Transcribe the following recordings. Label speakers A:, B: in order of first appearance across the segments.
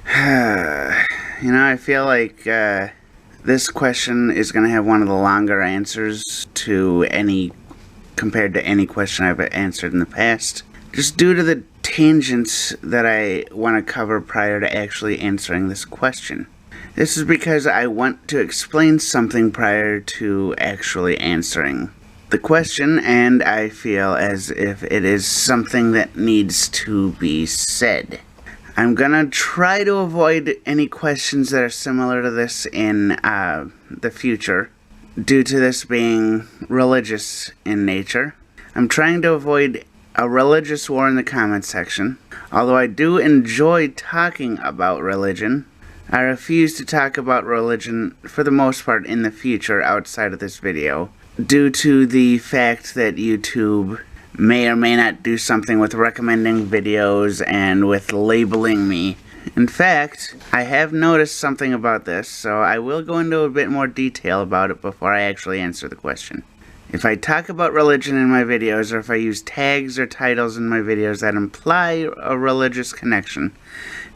A: I feel like this question is going to have one of the longer answers compared to any question I've answered in the past, just due to the tangents that I want to cover prior to actually answering this question. This is because I want to explain something prior to actually answering the question, and I feel as if it is something that needs to be said. I'm gonna try to avoid any questions that are similar to this in the future, due to this being religious in nature. I'm trying to avoid a religious war in the comment section. Although I do enjoy talking about religion, I refuse to talk about religion for the most part in the future outside of this video, due to the fact that YouTube may or may not do something with recommending videos and with labeling me. In fact, I have noticed something about this, so I will go into a bit more detail about it before I actually answer the question. If I talk about religion in my videos, or if I use tags or titles in my videos that imply a religious connection,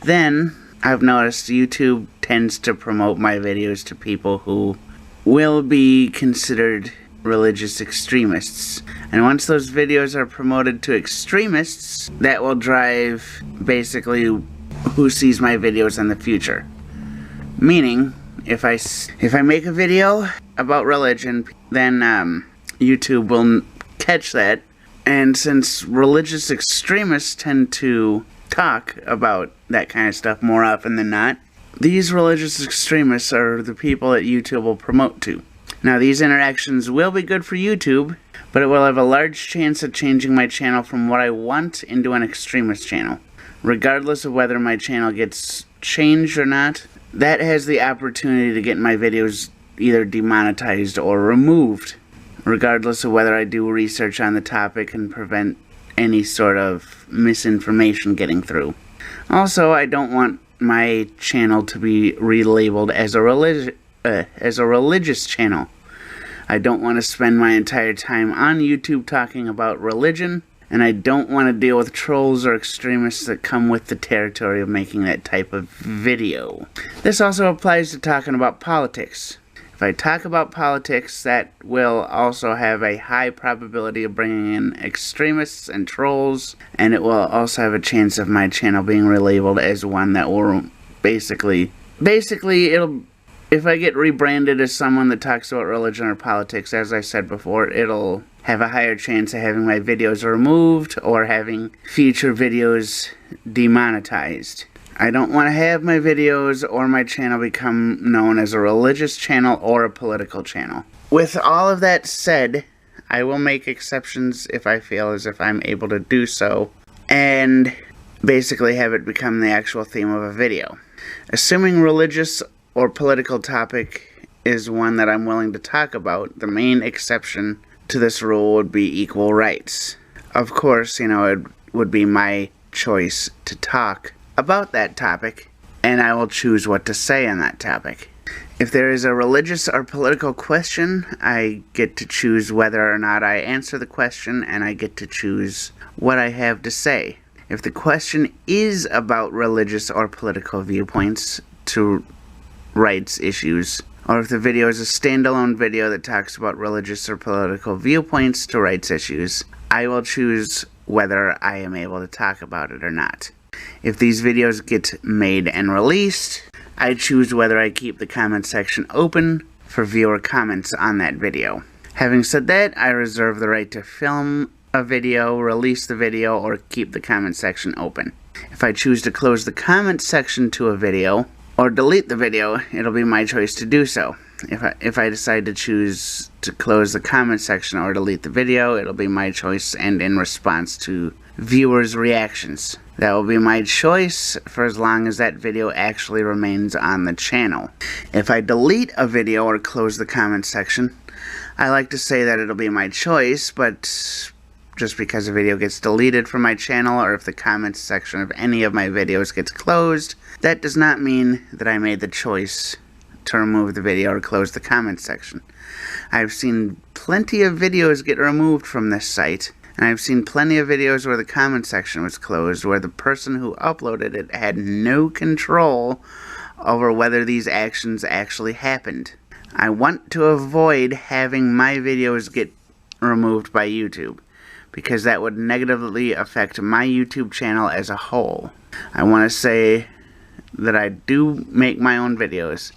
A: then I've noticed YouTube tends to promote my videos to people who will be considered religious extremists. And once those videos are promoted to extremists, that will drive basically who sees my videos in the future. Meaning, if I make a video about religion, then YouTube will catch that, and since religious extremists tend to talk about that kind of stuff more often than not, these religious extremists are the people that YouTube will promote to. Now, these interactions will be good for YouTube, but it will have a large chance of changing my channel from what I want into an extremist channel. Regardless of whether my channel gets changed or not, that has the opportunity to get my videos either demonetized or removed, regardless of whether I do research on the topic and prevent any sort of misinformation getting through. Also, I don't want my channel to be relabeled as a religious channel. I don't want to spend my entire time on YouTube talking about religion, and I don't want to deal with trolls or extremists that come with the territory of making that type of video. This also applies to talking about politics. If I talk about politics, that will also have a high probability of bringing in extremists and trolls, and it will also have a chance of my channel being relabeled as one that will basically if I get rebranded as someone that talks about religion or politics, as I said before, it'll have a higher chance of having my videos removed or having future videos demonetized. I don't want to have my videos or my channel become known as a religious channel or a political channel. With all of that said, I will make exceptions if I feel as if I'm able to do so, and basically have it become the actual theme of a video. Assuming religious or political topic is one that I'm willing to talk about, the main exception to this rule would be equal rights. Of course, it would be my choice to talk about that topic, and I will choose what to say on that topic. If there is a religious or political question, I get to choose whether or not I answer the question, and I get to choose what I have to say. If the question is about religious or political viewpoints to rights issues, or if the video is a standalone video that talks about religious or political viewpoints to rights issues, I will choose whether I am able to talk about it or not. If these videos get made and released, I choose whether I keep the comment section open for viewer comments on that video. Having said that, I reserve the right to film a video, release the video, or keep the comment section open. If I choose to close the comment section to a video, or delete the video, it'll be my choice to do so. If I decide to choose to close the comment section or delete the video, it'll be my choice and in response to viewers' reactions. That will be my choice for as long as that video actually remains on the channel. If I delete a video or close the comment section, I like to say that it'll be my choice, but just because a video gets deleted from my channel or if the comments section of any of my videos gets closed, that does not mean that I made the choice to remove the video or close the comment section. I've seen plenty of videos get removed from this site And I've seen plenty of videos where the comment section was closed, where the person who uploaded it had no control over whether these actions actually happened. I want to avoid having my videos get removed by YouTube, because that would negatively affect my YouTube channel as a whole. I want to say that I do make my own videos,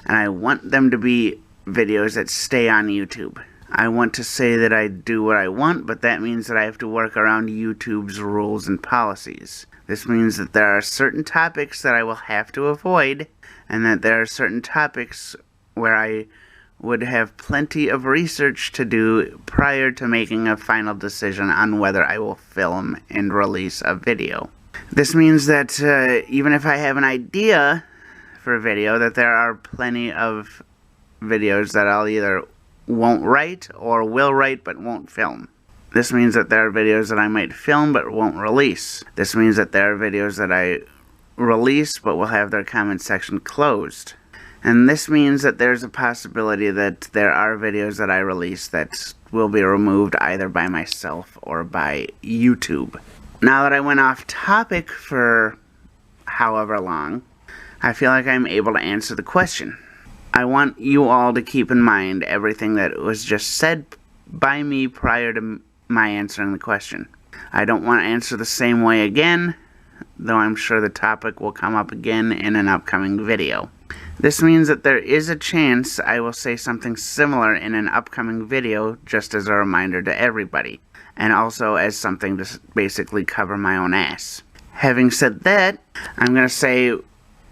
A: and I want them to be videos that stay on YouTube. I want to say that I do what I want, but that means that I have to work around YouTube's rules and policies. This means that there are certain topics that I will have to avoid, and that there are certain topics where I would have plenty of research to do prior to making a final decision on whether I will film and release a video. This means that even if I have an idea for a video, that there are plenty of videos that I'll either won't write or will write but won't film. This means that there are videos that I might film but won't release. This means that there are videos that I release but will have their comment section closed. And this means that there's a possibility that there are videos that I release that will be removed either by myself or by YouTube. Now that I went off topic for however long, I feel like I'm able to answer the question. I want you all to keep in mind everything that was just said by me prior to my answering the question. I don't want to answer the same way again, though I'm sure the topic will come up again in an upcoming video. This means that there is a chance I will say something similar in an upcoming video, just as a reminder to everybody, and also as something to basically cover my own ass. Having said that, I'm going to say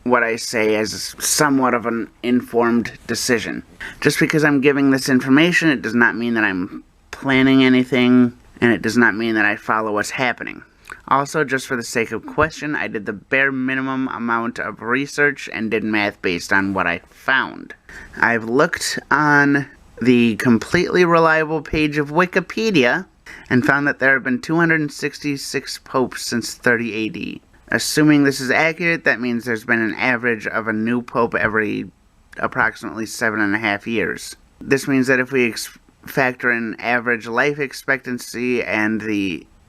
A: what I say as somewhat of an informed decision. Just because I'm giving this information, it does not mean that I'm planning anything, and it does not mean that I follow what's happening. Also, just for the sake of question, I did the bare minimum amount of research and did math based on what I found. I've looked on the completely reliable page of Wikipedia and found that there have been 266 popes since 30 AD. Assuming this is accurate, that means there's been an average of a new pope every approximately 7.5 years. This means that if we factor in average life expectancy and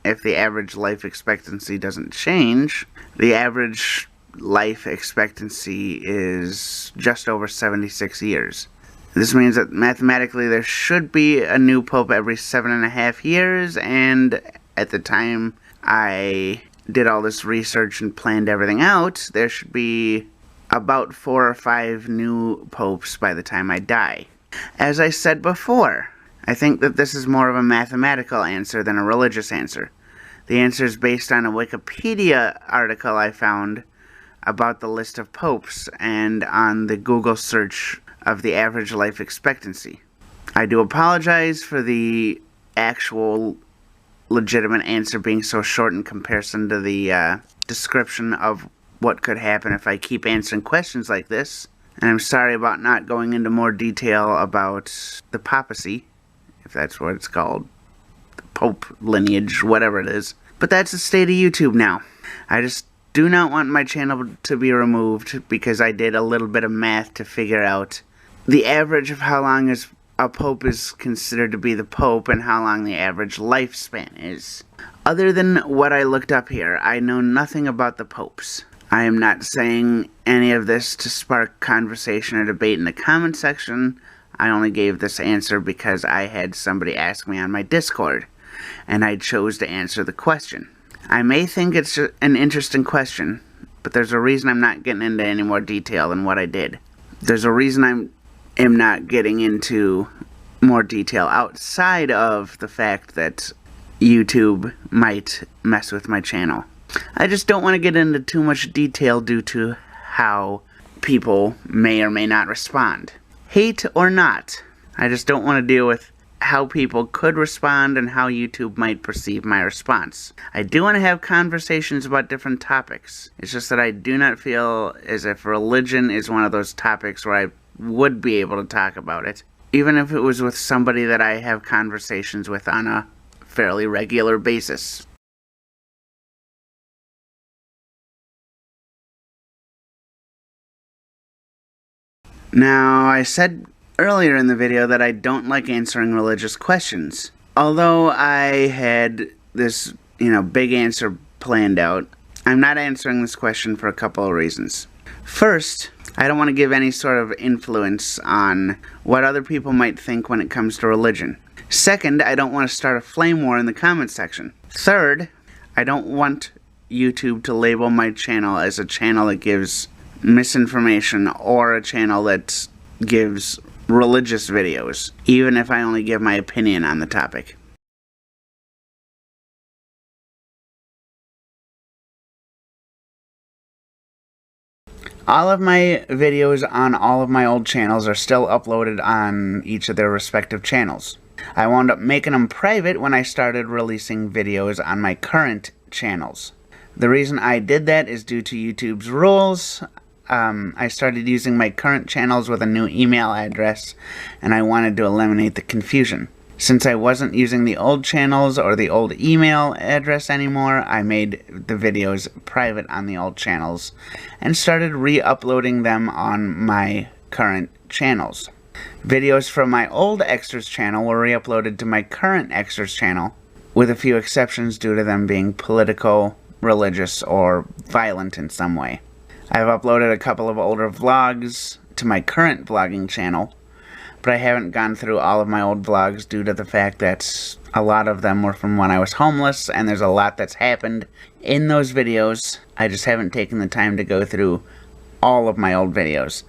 A: if the average life expectancy doesn't change, the average life expectancy is just over 76 years. This means that mathematically there should be a new pope every 7.5 years, and at the time I did all this research and planned everything out, there should be about 4 or 5 new popes by the time I die. As I said before, I think that this is more of a mathematical answer than a religious answer. The answer is based on a Wikipedia article I found about the list of popes and on the Google search of the average life expectancy. I do apologize for the actual legitimate answer being so short in comparison to the description of what could happen if I keep answering questions like this. And I'm sorry about not going into more detail about the papacy, if that's what it's called. The Pope lineage, whatever it is. But that's the state of YouTube now. I just do not want my channel to be removed because I did a little bit of math to figure out the average of how long a pope is considered to be the pope and how long the average lifespan is. Other than what I looked up here, I know nothing about the popes. I am not saying any of this to spark conversation or debate in the comment section. I only gave this answer because I had somebody ask me on my Discord, and I chose to answer the question. I may think it's an interesting question, but there's a reason I'm not getting into any more detail than what I did. There's a reason I am not getting into more detail outside of the fact that YouTube might mess with my channel. I just don't want to get into too much detail due to how people may or may not respond. Hate or not, I just don't want to deal with how people could respond and how YouTube might perceive my response. I do want to have conversations about different topics. It's just that I do not feel as if religion is one of those topics where I would be able to talk about it, even if it was with somebody that I have conversations with on a fairly regular basis. Now, I said earlier in the video that I don't like answering religious questions. Although I had this, big answer planned out, I'm not answering this question for a couple of reasons. First, I don't want to give any sort of influence on what other people might think when it comes to religion. Second, I don't want to start a flame war in the comment section. Third, I don't want YouTube to label my channel as a channel that gives misinformation or a channel that gives religious videos, even if I only give my opinion on the topic. All of my videos on all of my old channels are still uploaded on each of their respective channels. I wound up making them private when I started releasing videos on my current channels. The reason I did that is due to YouTube's rules. I started using my current channels with a new email address, and I wanted to eliminate the confusion. Since I wasn't using the old channels or the old email address anymore, I made the videos private on the old channels and started re-uploading them on my current channels. Videos from my old Extras channel were re-uploaded to my current Extras channel, with a few exceptions due to them being political, religious, or violent in some way. I've uploaded a couple of older vlogs to my current vlogging channel, but I haven't gone through all of my old vlogs due to the fact that a lot of them were from when I was homeless, and there's a lot that's happened in those videos. I just haven't taken the time to go through all of my old videos.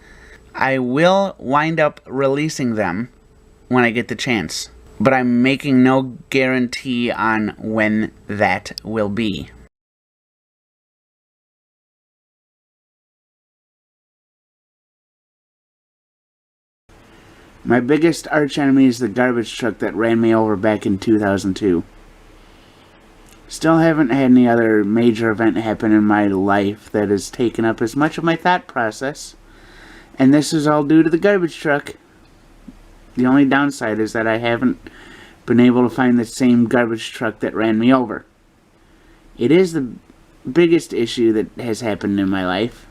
A: I will wind up releasing them when I get the chance, but I'm making no guarantee on when that will be. My biggest archenemy is the garbage truck that ran me over back in 2002. Still haven't had any other major event happen in my life that has taken up as much of my thought process, and this is all due to the garbage truck. The only downside is that I haven't been able to find the same garbage truck that ran me over. It is the biggest issue that has happened in my life.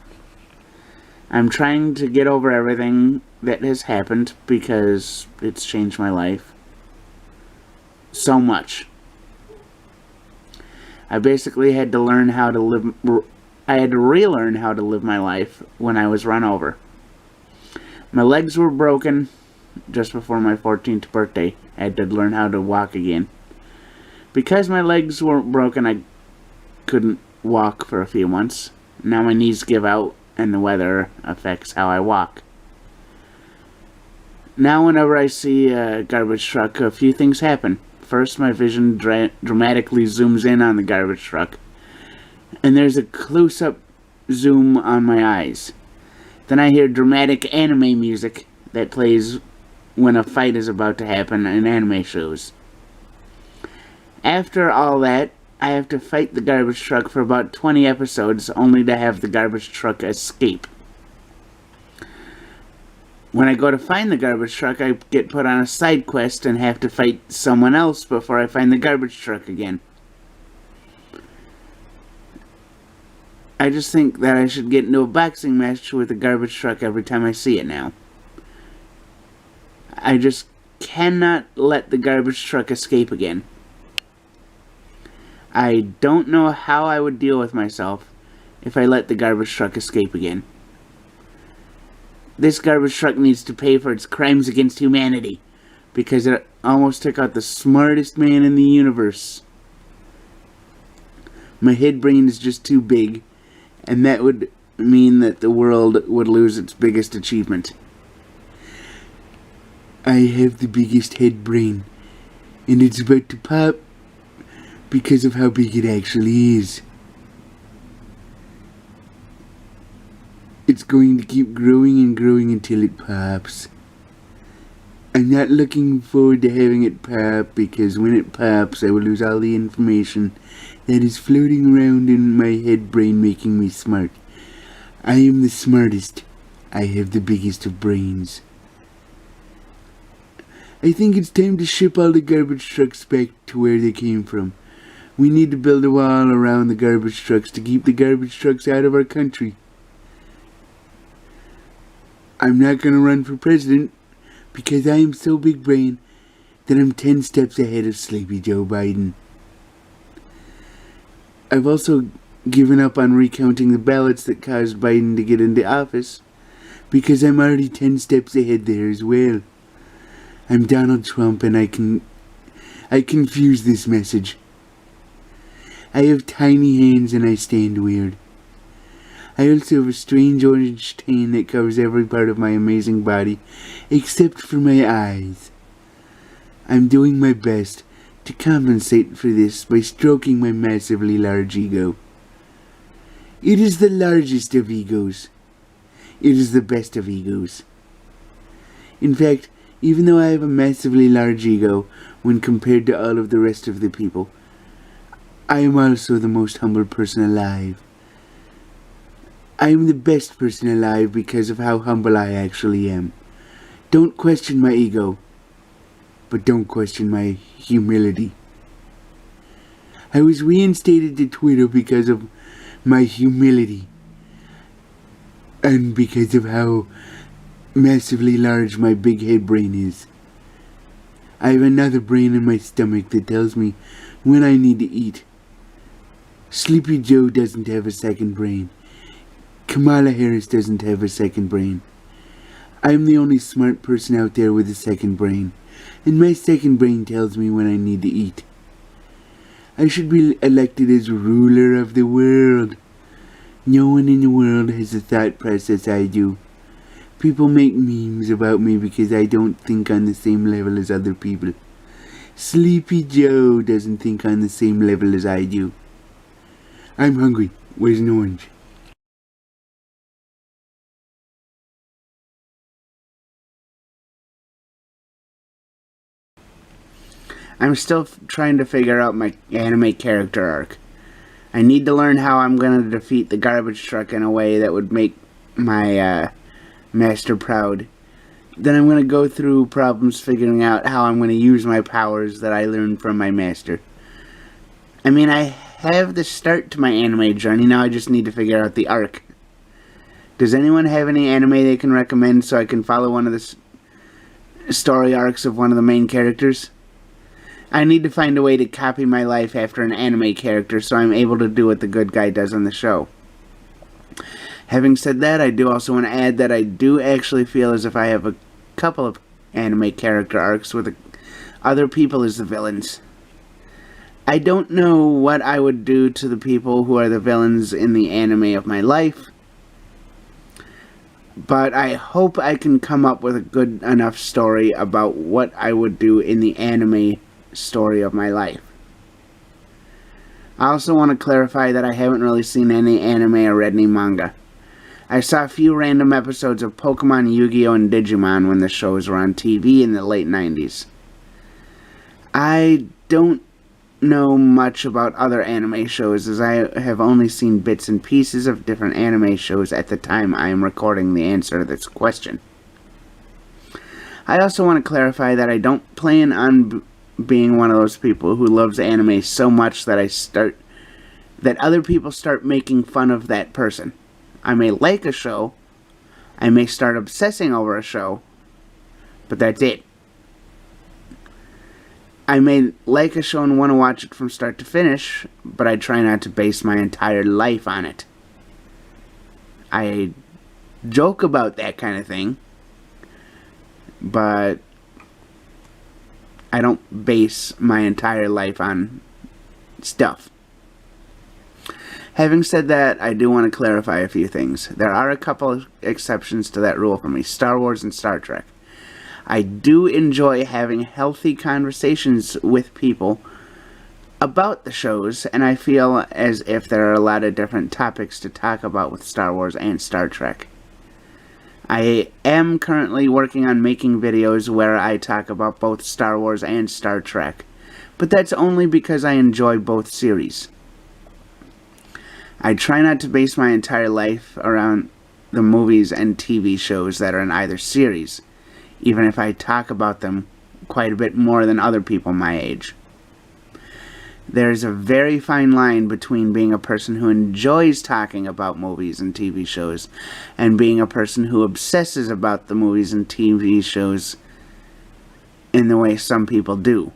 A: I'm trying to get over everything that has happened because it's changed my life so much. I basically had to learn how to live. I had to relearn how to live my life when I was run over. My legs were broken just before my 14th birthday. I had to learn how to walk again. Because my legs weren't broken, I couldn't walk for a few months. Now my knees give out, and the weather affects how I walk. Now whenever I see a garbage truck, a few things happen. First, my vision dramatically zooms in on the garbage truck, and there's a close-up zoom on my eyes. Then I hear dramatic anime music that plays when a fight is about to happen in anime shows. After all that, I have to fight the garbage truck for about 20 episodes only to have the garbage truck escape. When I go to find the garbage truck, I get put on a side quest and have to fight someone else before I find the garbage truck again. I just think that I should get into a boxing match with the garbage truck every time I see it now. I just cannot let the garbage truck escape again. I don't know how I would deal with myself if I let the garbage truck escape again. This garbage truck needs to pay for its crimes against humanity, because it almost took out the smartest man in the universe. My head brain is just too big, and that would mean that the world would lose its biggest achievement. I have the biggest head brain, and it's about to pop because of how big it actually is. It's going to keep growing and growing until it pops. I'm not looking forward to having it pop, because when it pops I will lose all the information that is floating around in my head brain making me smart. I am the smartest. I have the biggest of brains. I think it's time to ship all the garbage trucks back to where they came from. We need to build a wall around the garbage trucks to keep the garbage trucks out of our country. I'm not going to run for president because I am so big brain
B: that I'm 10 steps ahead of Sleepy Joe Biden. I've also given up on recounting the ballots that caused Biden to get into office, because I'm already 10 steps ahead there as well. I'm Donald Trump, and I confuse this message. I have tiny hands and I stand weird. I also have a strange orange stain that covers every part of my amazing body, except for my eyes. I'm doing my best to compensate for this by stroking my massively large ego. It is the largest of egos. It is the best of egos. In fact, even though I have a massively large ego when compared to all of the rest of the people, I am also the most humble person alive. I am the best person alive because of how humble I actually am. Don't question my ego, but don't question my humility. I was reinstated to Twitter because of my humility, and because of how massively large my big head brain is. I have another brain in my stomach that tells me when I need to eat. Sleepy Joe doesn't have a second brain. Kamala Harris doesn't have a second brain. I'm the only smart person out there with a second brain, and my second brain tells me when I need to eat. I should be elected as ruler of the world. No one in the world has the thought process I do. People make memes about me because I don't think on the same level as other people. Sleepy Joe doesn't think on the same level as I do. I'm hungry. Where's an orange?
A: I'm still trying to figure out my anime character arc. I need to learn how I'm going to defeat the garbage truck in a way that would make my master proud. Then I'm going to go through problems figuring out how I'm going to use my powers that I learned from my master. I mean, I have the start to my anime journey, now I just need to figure out the arc. Does anyone have any anime they can recommend so I can follow one of the story arcs of one of the main characters? I need to find a way to copy my life after an anime character so I'm able to do what the good guy does on the show. Having said that, I do also want to add that I do actually feel as if I have a couple of anime character arcs with other people as the villains. I don't know what I would do to the people who are the villains in the anime of my life, but I hope I can come up with a good enough story about what I would do in the anime story of my life. I also want to clarify that I haven't really seen any anime or read any manga. I saw a few random episodes of Pokemon, Yu-Gi-Oh! And Digimon when the shows were on TV in the late 90s. I don't know much about other anime shows as I have only seen bits and pieces of different anime shows at the time I am recording the answer to this question. I also want to clarify that I don't plan on being one of those people who loves anime so much that other people start making fun of that person. I may like a show, I may start obsessing over a show, but that's it. I may like a show and want to watch it from start to finish, but I try not to base my entire life on it. I joke about that kind of thing, but I don't base my entire life on stuff. Having said that, I do want to clarify a few things. There are a couple of exceptions to that rule for me. Star Wars and Star Trek. I do enjoy having healthy conversations with people about the shows, and I feel as if there are a lot of different topics to talk about with Star Wars and Star Trek. I am currently working on making videos where I talk about both Star Wars and Star Trek, but that's only because I enjoy both series. I try not to base my entire life around the movies and TV shows that are in either series, even if I talk about them quite a bit more than other people my age. There's a very fine line between being a person who enjoys talking about movies and TV shows and being a person who obsesses about the movies and TV shows in the way some people do.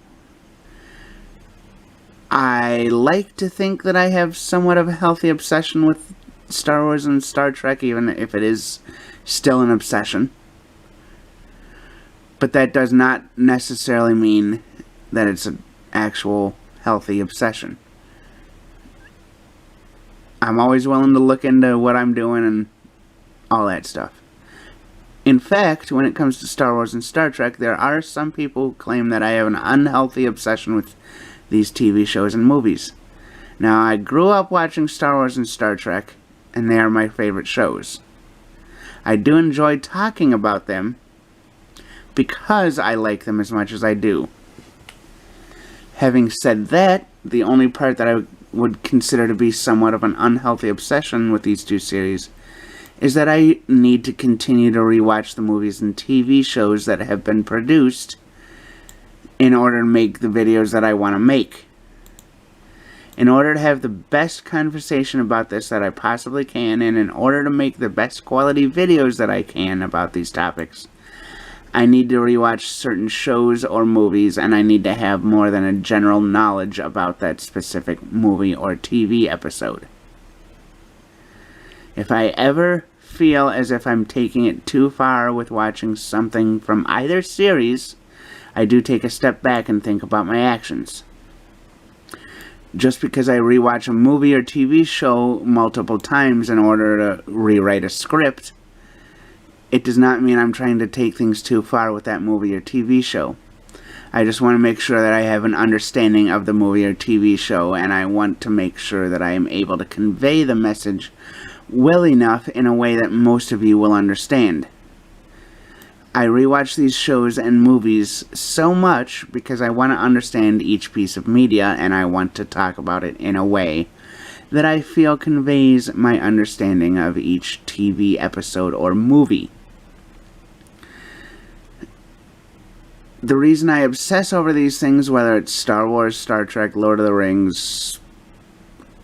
A: I like to think that I have somewhat of a healthy obsession with Star Wars and Star Trek, even if it is still an obsession. But that does not necessarily mean that it's an actual healthy obsession. I'm always willing to look into what I'm doing and all that stuff. In fact, when it comes to Star Wars and Star Trek, there are some people who claim that I have an unhealthy obsession with these TV shows and movies. Now, I grew up watching Star Wars and Star Trek, and they are my favorite shows. I do enjoy talking about them because I like them as much as I do. Having said that, the only part that I would consider to be somewhat of an unhealthy obsession with these two series is that I need to continue to rewatch the movies and TV shows that have been produced in order to make the videos that I want to make. In order to have the best conversation about this that I possibly can, and in order to make the best quality videos that I can about these topics, I need to rewatch certain shows or movies, and I need to have more than a general knowledge about that specific movie or TV episode. If I ever feel as if I'm taking it too far with watching something from either series, I do take a step back and think about my actions. Just because I rewatch a movie or TV show multiple times in order to rewrite a script, it does not mean I'm trying to take things too far with that movie or TV show. I just want to make sure that I have an understanding of the movie or TV show, and I want to make sure that I am able to convey the message well enough in a way that most of you will understand. I rewatch these shows and movies so much because I want to understand each piece of media, and I want to talk about it in a way that I feel conveys my understanding of each TV episode or movie. The reason I obsess over these things, whether it's Star Wars, Star Trek, Lord of the Rings,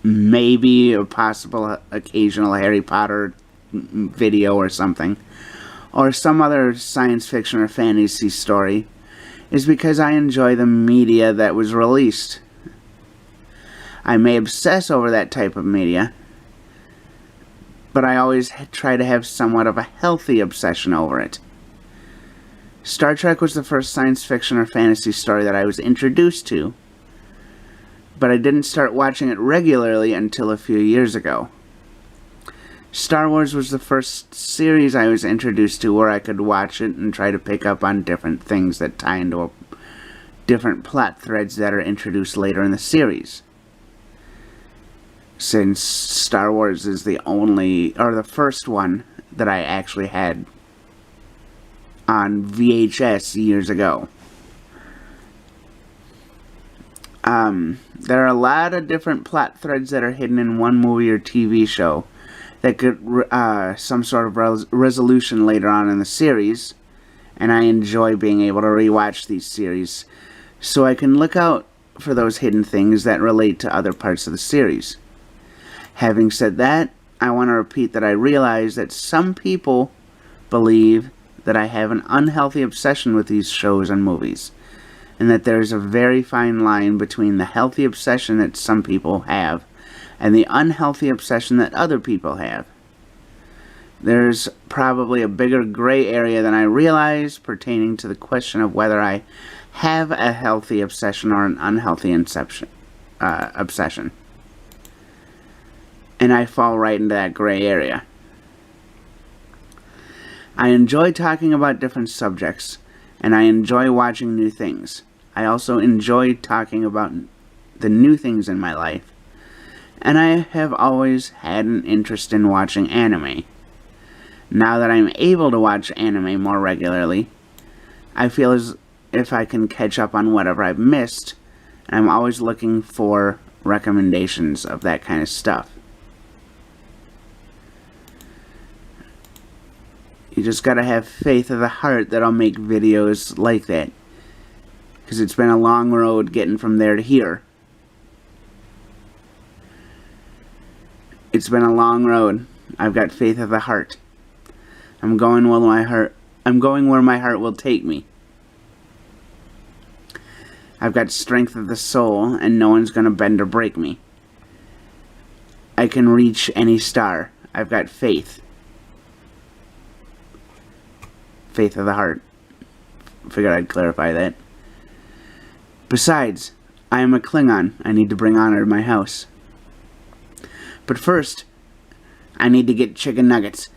A: maybe a possible occasional Harry Potter video or something, or some other science fiction or fantasy story, is because I enjoy the media that was released. I may obsess over that type of media, but I always try to have somewhat of a healthy obsession over it. Star Trek was the first science fiction or fantasy story that I was introduced to, but I didn't start watching it regularly until a few years ago. Star Wars was the first series I was introduced to where I could watch it and try to pick up on different things that tie into different plot threads that are introduced later in the series. Since Star Wars is the first one that I actually had on VHS years ago. There are a lot of different plot threads that are hidden in one movie or TV show that get some sort of resolution later on in the series, and I enjoy being able to rewatch these series so I can look out for those hidden things that relate to other parts of the series. Having said that, I want to repeat that I realize that some people believe that I have an unhealthy obsession with these shows and movies, and that there's a very fine line between the healthy obsession that some people have and the unhealthy obsession that other people have. There's probably a bigger gray area than I realize pertaining to the question of whether I have a healthy obsession or an unhealthy obsession. And I fall right into that gray area. I enjoy talking about different subjects, and I enjoy watching new things. I also enjoy talking about the new things in my life, and I have always had an interest in watching anime. Now that I'm able to watch anime more regularly, I feel as if I can catch up on whatever I've missed, and I'm always looking for recommendations of that kind of stuff. You just gotta have faith of the heart that I'll make videos like that. Because it's been a long road getting from there to here. It's been a long road. I've got faith of the heart. I'm going where my heart will take me. I've got strength of the soul, and no one's gonna bend or break me. I can reach any star. I've got faith. Faith of the heart. Figured I'd clarify that. Besides, I am a Klingon. I need to bring honor to my house. But first, I need to get chicken nuggets.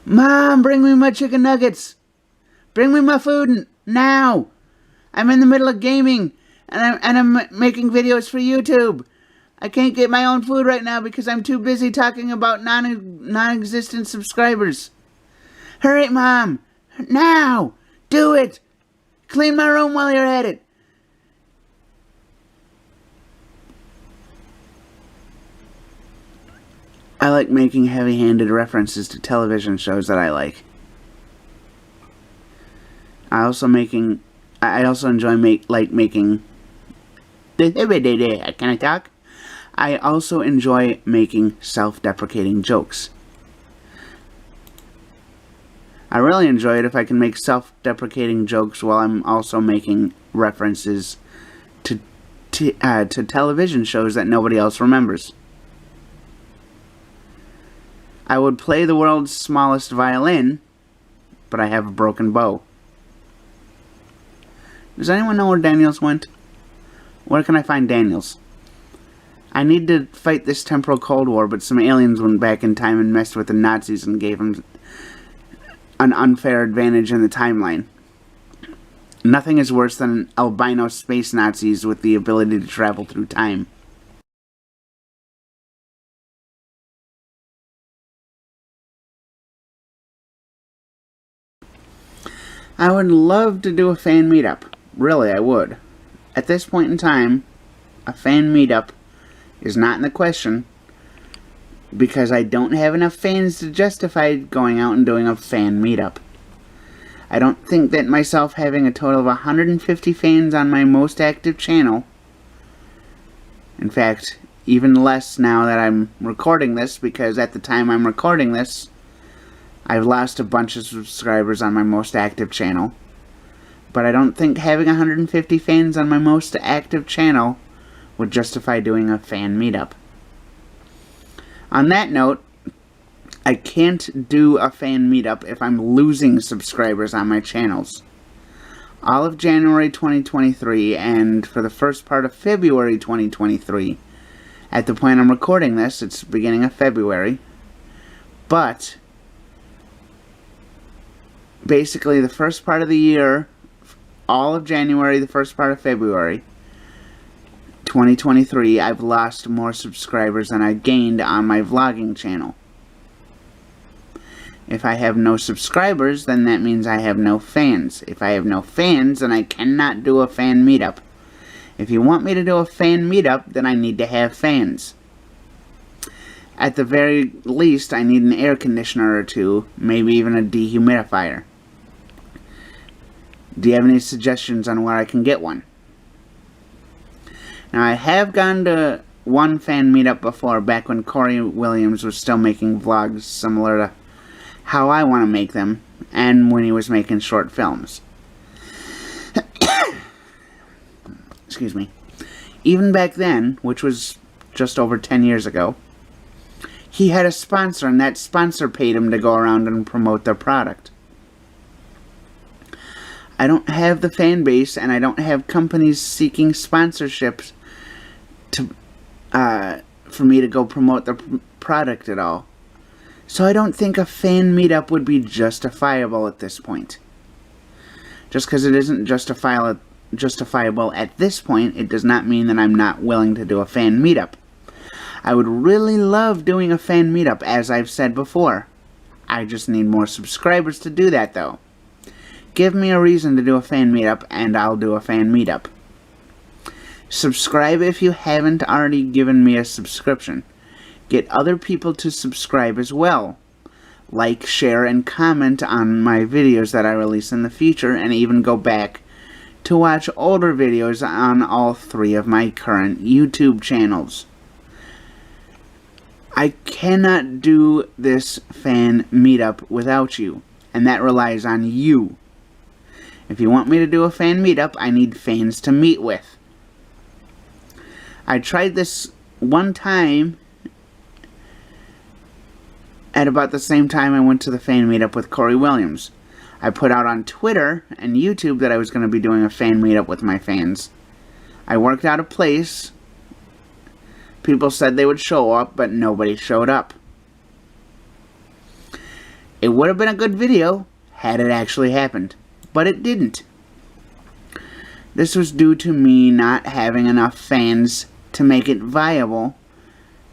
A: Mom, bring me my chicken nuggets! Bring me my food now! I'm in the middle of gaming, and I'm making videos for YouTube. I can't get my own food right now because I'm too busy talking about non-existent subscribers. Hurry, Mom! Now! Do it! Clean my room while you're at it. I like making heavy-handed references to television shows that I like. I also enjoy making. Can I talk? I also enjoy making self-deprecating jokes. I really enjoy it if I can make self-deprecating jokes while I'm also making references to television shows that nobody else remembers. I would play the world's smallest violin, but I have a broken bow. Does anyone know where Daniels went? Where can I find Daniels? I need to fight this temporal Cold War, but some aliens went back in time and messed with the Nazis and gave them an unfair advantage in the timeline. Nothing is worse than albino space Nazis with the ability to travel through time. I would love to do a fan meetup. Really, I would. At this point in time, a fan meetup is not in the question because I don't have enough fans to justify going out and doing a fan meetup. I don't think that myself having a total of 150 fans on my most active channel, in fact, even less now that I'm recording this, because at the time I'm recording this, I've lost a bunch of subscribers on my most active channel. But I don't think having 150 fans on my most active channel would justify doing a fan meetup. On that note, I can't do a fan meetup if I'm losing subscribers on my channels. All of January 2023 and for the first part of February 2023, at the point I'm recording this, it's the beginning of February, but basically the first part of the year, all of January, the first part of February 2023, I've lost more subscribers than I gained on my vlogging channel. If I have no subscribers, then that means I have no fans. If I have no fans, then I cannot do a fan meetup. If you want me to do a fan meetup, then I need to have fans. At the very least, I need an air conditioner or two, maybe even a dehumidifier. Do you have any suggestions on where I can get one? Now, I have gone to one fan meetup before, back when Corey Williams was still making vlogs similar to how I want to make them, and when he was making short films. Excuse me. Even back then, which was just over 10 years ago, he had a sponsor, and that sponsor paid him to go around and promote their product. I don't have the fan base, and I don't have companies seeking sponsorships for me to go promote the product at all. So I don't think a fan meetup would be justifiable at this point. Just because it isn't justifiable at this point, it does not mean that I'm not willing to do a fan meetup. I would really love doing a fan meetup, as I've said before. I just need more subscribers to do that, though. Give me a reason to do a fan meetup, and I'll do a fan meetup. Subscribe if you haven't already given me a subscription. Get other people to subscribe as well. Like, share, and comment on my videos that I release in the future, and even go back to watch older videos on all 3 of my current YouTube channels. I cannot do this fan meetup without you, and that relies on you. If you want me to do a fan meetup, I need fans to meet with. I tried this one time at about the same time I went to the fan meetup with Corey Williams. I put out on Twitter and YouTube that I was going to be doing a fan meetup with my fans. I worked out a place. People said they would show up, but nobody showed up. It would have been a good video had it actually happened, but it didn't. This was due to me not having enough fans to make it viable.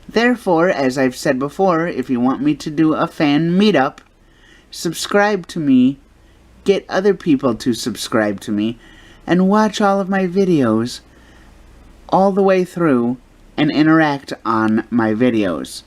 A: Therefore, as I've said before, if you want me to do a fan meetup, subscribe to me, get other people to subscribe to me, and watch all of my videos all the way through and interact on my videos.